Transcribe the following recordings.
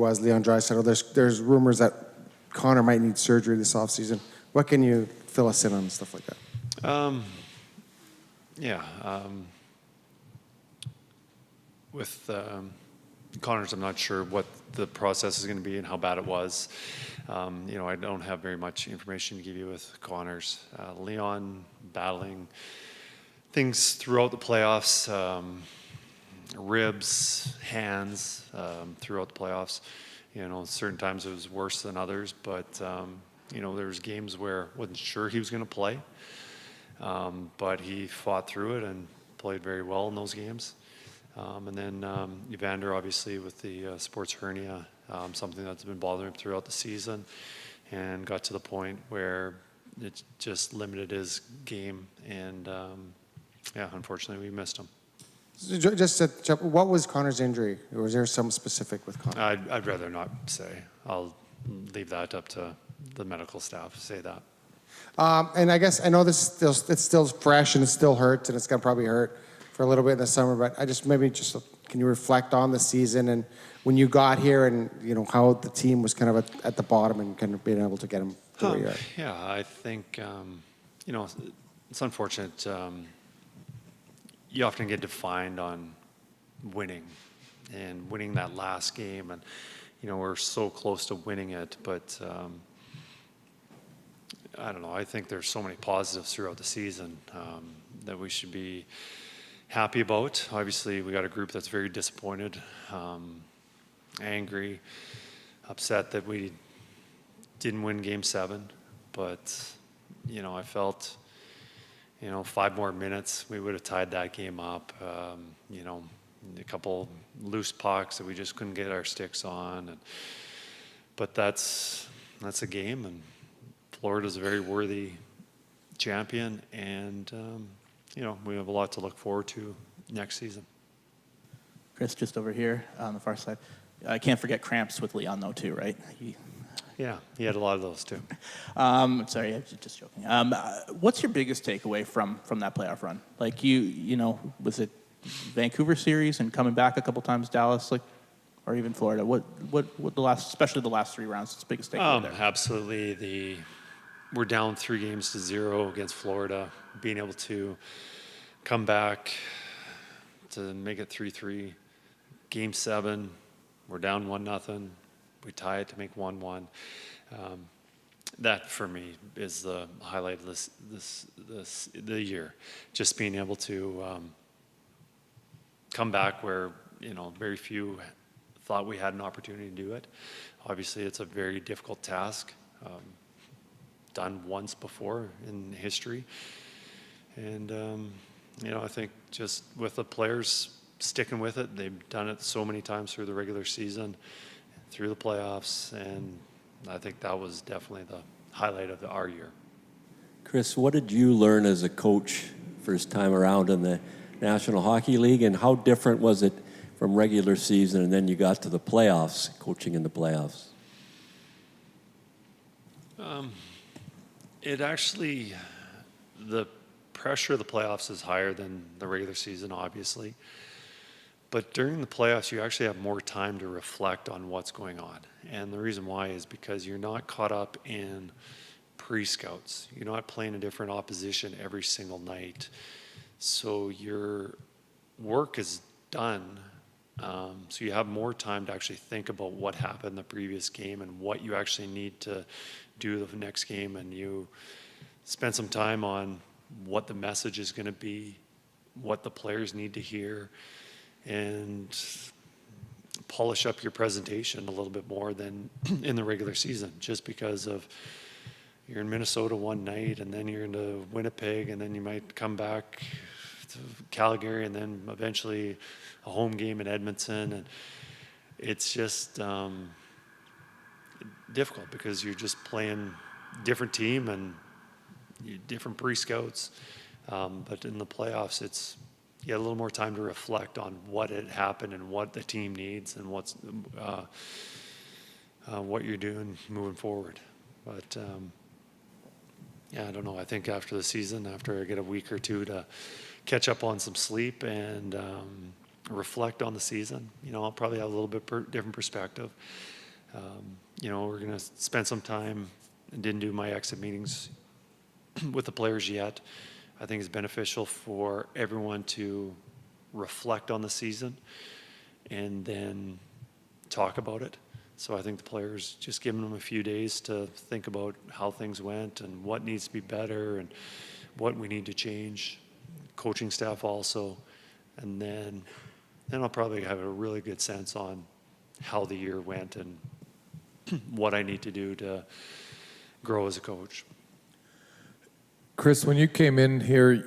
was Leon Draisaitl. There's rumors that Connor might need surgery this offseason. What can you fill us in on stuff like that? With Connors, I'm not sure what the process is going to be and how bad it was. I don't have very much information to give you with Connors. Leon battling things throughout the playoffs, ribs, hands throughout the playoffs. Certain times it was worse than others, but there was games where I wasn't sure he was going to play, but he fought through it and played very well in those games. And then Evander, obviously, with the sports hernia, something that's been bothering him throughout the season, and got to the point where it just limited his game. And, unfortunately, we missed him. Just to jump, what was Connor's injury? Or was there some specific with Connor? I'd rather not say. I'll leave that up to the medical staff to say that. And I guess I know it's still fresh and it still hurts, and it's going to probably hurt for a little bit in the summer, but can you reflect on the season and when you got here and, how the team was kind of at the bottom and kind of being able to get them to where you're at? Yeah, I think, it's unfortunate. You often get defined on winning and winning that last game. And, we're so close to winning it, but I don't know. I think there's so many positives throughout the season that we should be happy about. Obviously, we got a group that's very disappointed, angry, upset that we didn't win Game 7. But, I felt, 5 more minutes, we would have tied that game up. A couple loose pucks that we just couldn't get our sticks on. But that's a game, and Florida's a very worthy champion, and we have a lot to look forward to next season. Kris, just over here on the far side. I can't forget cramps with Leon, though, too, right? Yeah, he had a lot of those, too. Sorry, I'm just joking. What's your biggest takeaway from that playoff run? Like, was it Vancouver series and coming back a couple times, Dallas, or even Florida? What especially the last 3 rounds, what's the biggest takeaway there? Absolutely. We're down 3-0 against Florida. Being able to come back to make it 3-3. Game 7, we're down 1-0. We tie it to make 1-1. That for me is the highlight of the year. Just being able to come back where very few thought we had an opportunity to do it. Obviously, it's a very difficult task. Done once before in history. And, I think just with the players sticking with it, they've done it so many times through the regular season, through the playoffs, and I think that was definitely the highlight of our year. Kris, what did you learn as a coach first time around in the National Hockey League, and how different was it from regular season and then you got to the playoffs, coaching in the playoffs? It actually, the pressure of the playoffs is higher than the regular season, obviously. But during the playoffs, you actually have more time to reflect on what's going on. And the reason why is because you're not caught up in pre-scouts. You're not playing a different opposition every single night. So your work is done. So you have more time to actually think about what happened in the previous game and what you actually need to do the next game, and you spend some time on what the message is going to be, what the players need to hear, and polish up your presentation a little bit more than in the regular season, just because of you're in Minnesota one night and then you're into Winnipeg and then you might come back to Calgary and then eventually a home game in Edmonton, and it's just difficult because you're just playing different team and different pre-scouts. But in the playoffs, you get a little more time to reflect on what had happened and what the team needs and what you're doing moving forward. But I don't know. I think after the season, after I get a week or two to catch up on some sleep and reflect on the season. I'll probably have a little bit different perspective. We're going to spend some time, and didn't do my exit meetings with the players yet. I think it's beneficial for everyone to reflect on the season and then talk about it. So I think the players, just giving them a few days to think about how things went and what needs to be better and what we need to change. Coaching staff also. And then I'll probably have a really good sense on how the year went and what I need to do to grow as a coach. Kris, when you came in here,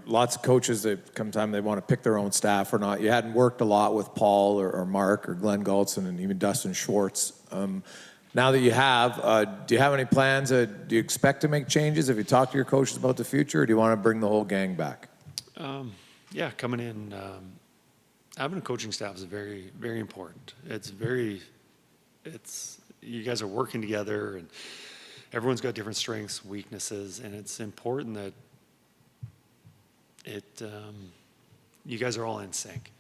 lots of coaches, come time they want to pick their own staff or not. You hadn't worked a lot with Paul or Mark or Glenn Galtson and even Dustin Schwartz. Now that you have, do you have any plans? Do you expect to make changes? Have you talked to your coaches about the future, or do you want to bring the whole gang back? Yeah, coming in, having a coaching staff is very, very important. You guys are working together, and everyone's got different strengths, weaknesses, and it's important that you guys are all in sync.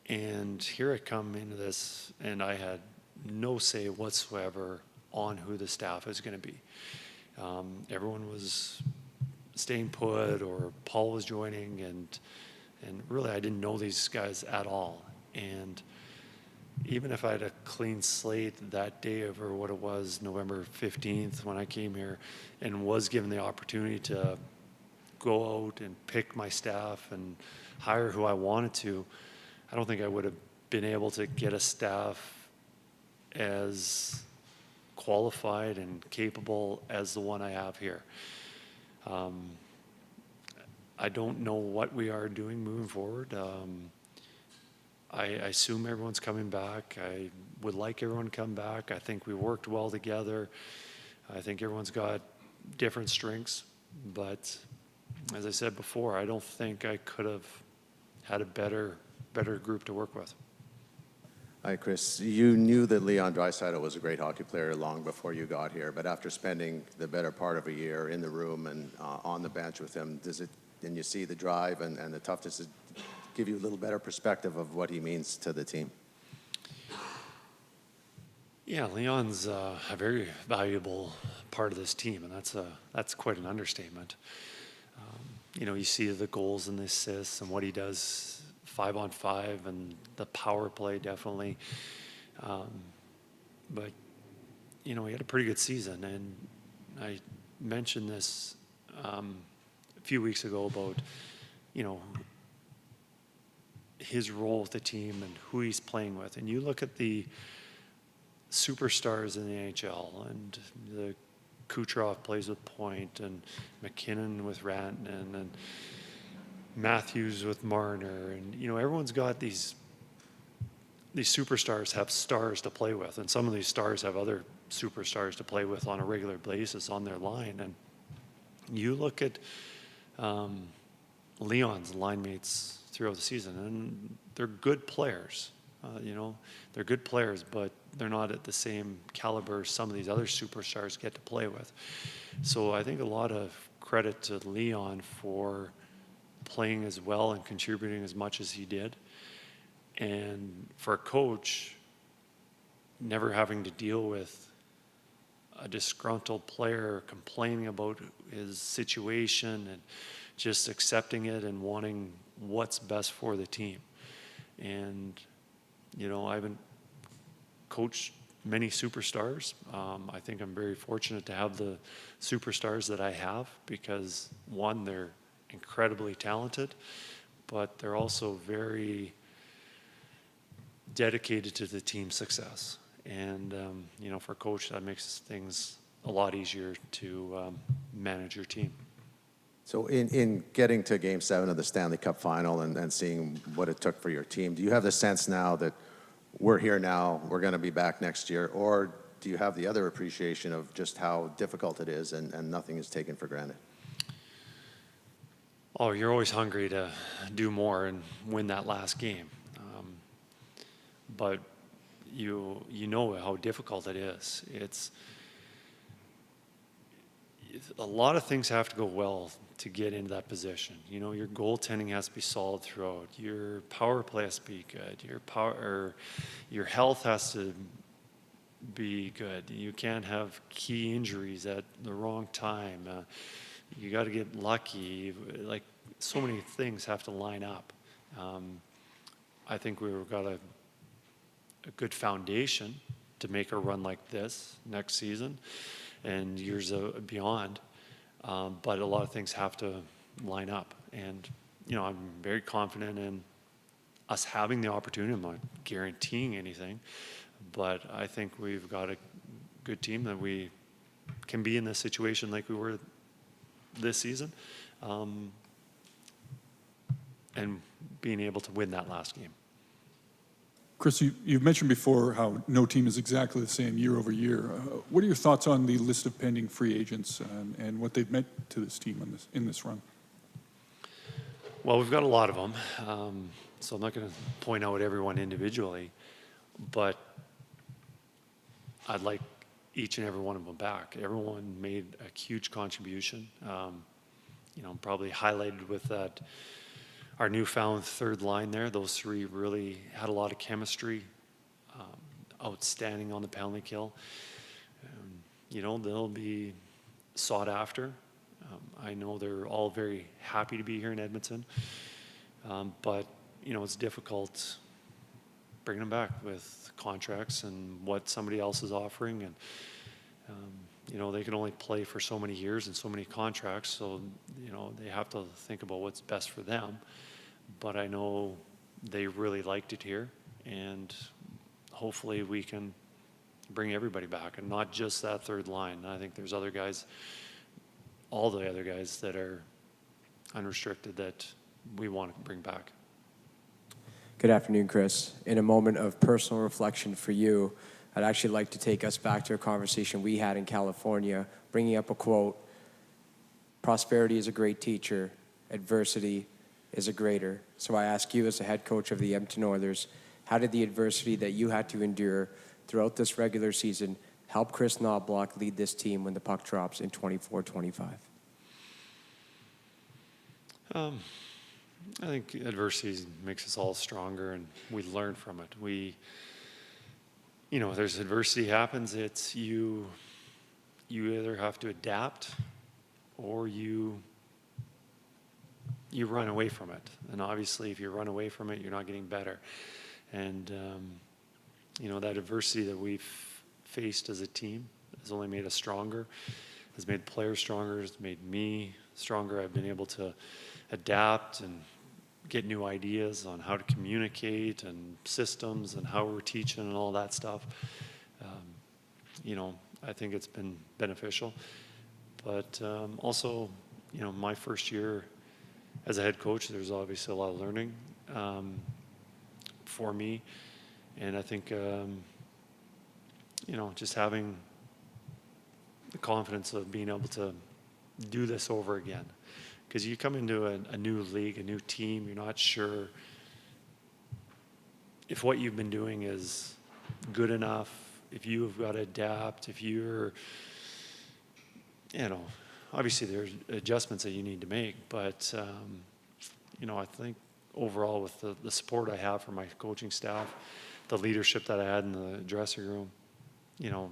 And here I come into this, and I had no say whatsoever on who the staff is going to be. Everyone was staying put, or Paul was joining, and really I didn't know these guys at all. And even if I had a clean slate that day over what it was, November 15th, when I came here and was given the opportunity to go out and pick my staff and hire who I wanted to, I don't think I would have been able to get a staff as qualified and capable as the one I have here. I don't know what we are doing moving forward. I assume everyone's coming back. I would like everyone to come back. I think we worked well together. I think everyone's got different strengths, but as I said before, I don't think I could have had a better group to work with. Hi, Kris. You knew that Leon Draisaitl was a great hockey player long before you got here, but after spending the better part of a year in the room and on the bench with him, and you see the drive and the toughness, does it give you a little better perspective of what he means to the team? Yeah, Leon's a very valuable part of this team, and that's quite an understatement. You see the goals and the assists and what he does 5-on-5 and the power play definitely. But he had a pretty good season, and I mentioned this a few weeks ago about his role with the team and who he's playing with. And you look at the superstars in the NHL, and the Kucherov plays with Point, and McKinnon with Rantanen, and Matthews with Marner, and everyone's got these superstars have stars to play with, and some of these stars have other superstars to play with on a regular basis on their line. And you look at Leon's line mates throughout the season, and they're good players. They're good players, but they're not at the same caliber some of these other superstars get to play with. So I think a lot of credit to Leon for playing as well and contributing as much as he did. And for a coach, never having to deal with a disgruntled player complaining about his situation and just accepting it and wanting what's best for the team. And I haven't coached many superstars. I think I'm very fortunate to have the superstars that I have because, one, they're incredibly talented, but they're also very dedicated to the team's success. And, for a coach, that makes things a lot easier to manage your team. So in getting to Game 7 of the Stanley Cup Final and seeing what it took for your team, do you have the sense now that we're here now, we're going to be back next year, or do you have the other appreciation of just how difficult it is and nothing is taken for granted? Oh, you're always hungry to do more and win that last game. But you know how difficult it is. a lot of things have to go well to get into that position. You know, your goaltending has to be solid throughout. Your power play has to be good. Your health has to be good. You can't have key injuries at the wrong time. You got to get lucky. Like, so many things have to line up. I think we've got a good foundation to make a run like this next season and years beyond. But a lot of things have to line up. And, you know, I'm very confident in us having the opportunity. I'm not guaranteeing anything, but I think we've got a good team that we can be in this situation like we were this season, and being able to win that last game. Kris, you've mentioned before how no team is exactly the same year over year. What are your thoughts on the list of pending free agents and what they've meant to this team in this run? Well, we've got a lot of them, so I'm not going to point out everyone individually, but I'd like each and every one of them back. Everyone made a huge contribution, you know, probably highlighted with that our newfound third line there. Those three really had a lot of chemistry, outstanding on the penalty kill. You know, they'll be sought after. I know they're all very happy to be here in Edmonton, but, you know, it's difficult bringing them back with contracts and what somebody else is offering. And, you know, they can only play for so many years and so many contracts, so, you know, they have to think about what's best for them. But I know they really liked it here, and hopefully we can bring everybody back, and not just that third line. I think there's other guys, all the other guys that are unrestricted that we want to bring back. Good afternoon, Kris. In a moment of personal reflection for you, I'd actually like to take us back to a conversation we had in California, bringing up a quote: "Prosperity is a great teacher, adversity is a greater." So I ask you, as the head coach of the Edmonton Oilers, how did the adversity that you had to endure throughout this regular season help Kris Knoblauch lead this team when the puck drops in 24-25? I think adversity makes us all stronger, and we learn from it. You know, there's adversity happens, it's you either have to adapt or you run away from it. And obviously, if you run away from it, you're not getting better. And, you know, that adversity that we've faced as a team has only made us stronger, has made players stronger, has made me stronger. I've been able to adapt and get new ideas on how to communicate and systems and how we're teaching and all that stuff. You know, I think it's been beneficial. But also, you know, my first year as a head coach, there's obviously a lot of learning for me. And I think, you know, just having the confidence of being able to do this over again. Because you come into a new league, a new team, you're not sure if what you've been doing is good enough, if you've got to adapt, if you're, you know, obviously there's adjustments that you need to make, but, you know, I think overall with the support I have from my coaching staff, the leadership that I had in the dressing room, you know,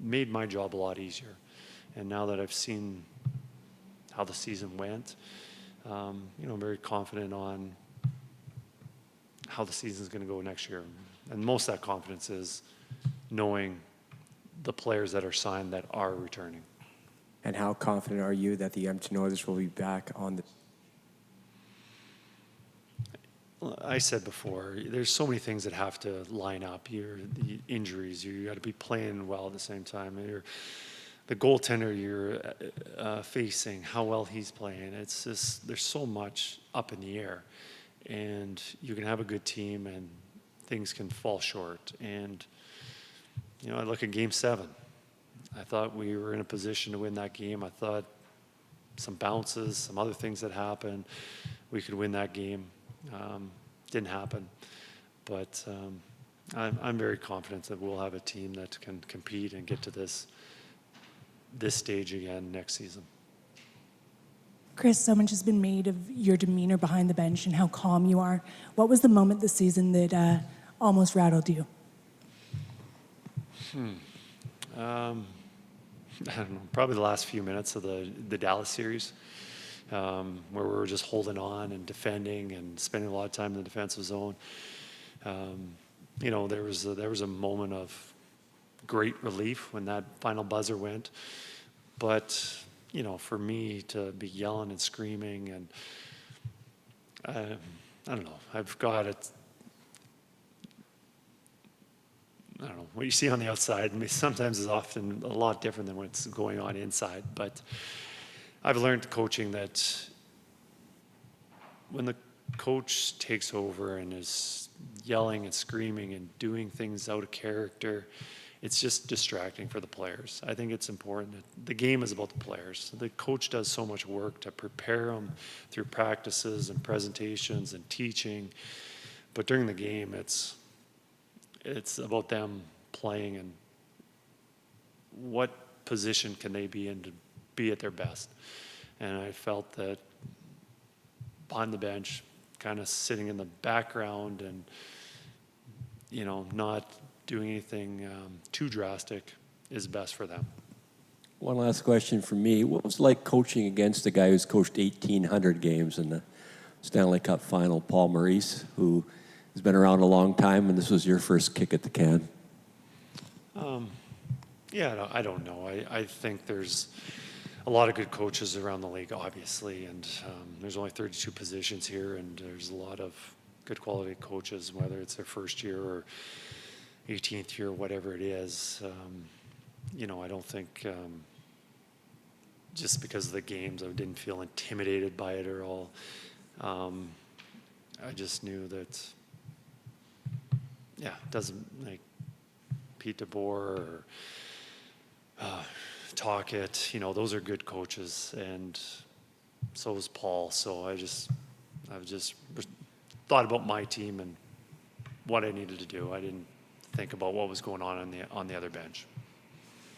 made my job a lot easier. And now that I've seen how the season went, you know, I'm very confident on how the season's going to go next year. And most of that confidence is knowing the players that are signed that are returning. And how confident are you that the Edmonton Oilers will be back on the... Well, I said before, there's so many things that have to line up. The injuries, you got to be playing well at the same time. The goaltender you're facing, how well he's playing. It's just, there's so much up in the air. And you can have a good team and things can fall short. And, you know, I look at Game 7. I thought we were in a position to win that game. I thought some bounces, some other things that happened, we could win that game. Didn't happen. But I'm very confident that we'll have a team that can compete and get to this this stage again next season. Kris, so much has been made of your demeanor behind the bench and how calm you are. What was the moment this season that almost rattled you? I don't know, probably the last few minutes of the Dallas series, where we were just holding on and defending and spending a lot of time in the defensive zone. You know, there was a moment of great relief when that final buzzer went, but you know, for me to be yelling and screaming and I don't know, I've got it. I don't know, what you see on the outside sometimes is often a lot different than what's going on inside. But I've learned coaching that when the coach takes over and is yelling and screaming and doing things out of character, it's just distracting for the players. I think it's important that the game is about the players. The coach does so much work to prepare them through practices and presentations and teaching. But during the game, it's about them playing and what position can they be in to be at their best. And I felt that behind the bench, kind of sitting in the background and, you know, not doing anything too drastic is best for them. One last question from me. What was it like coaching against a guy who's coached 1,800 games in the Stanley Cup final, Paul Maurice, who has been around a long time, and this was your first kick at the can? Yeah, I don't know. I think there's a lot of good coaches around the league, obviously, and there's only 32 positions here, and there's a lot of good quality coaches, whether it's their first year or 18th year, whatever it is. You know, I don't think just because of the games, I didn't feel intimidated by it at all. I just knew that, yeah, it doesn't, like Pete DeBoer or Talkett, you know, those are good coaches, and so is Paul. So I've just thought about my team and what I needed to do. I didn't think about what was going on the other bench.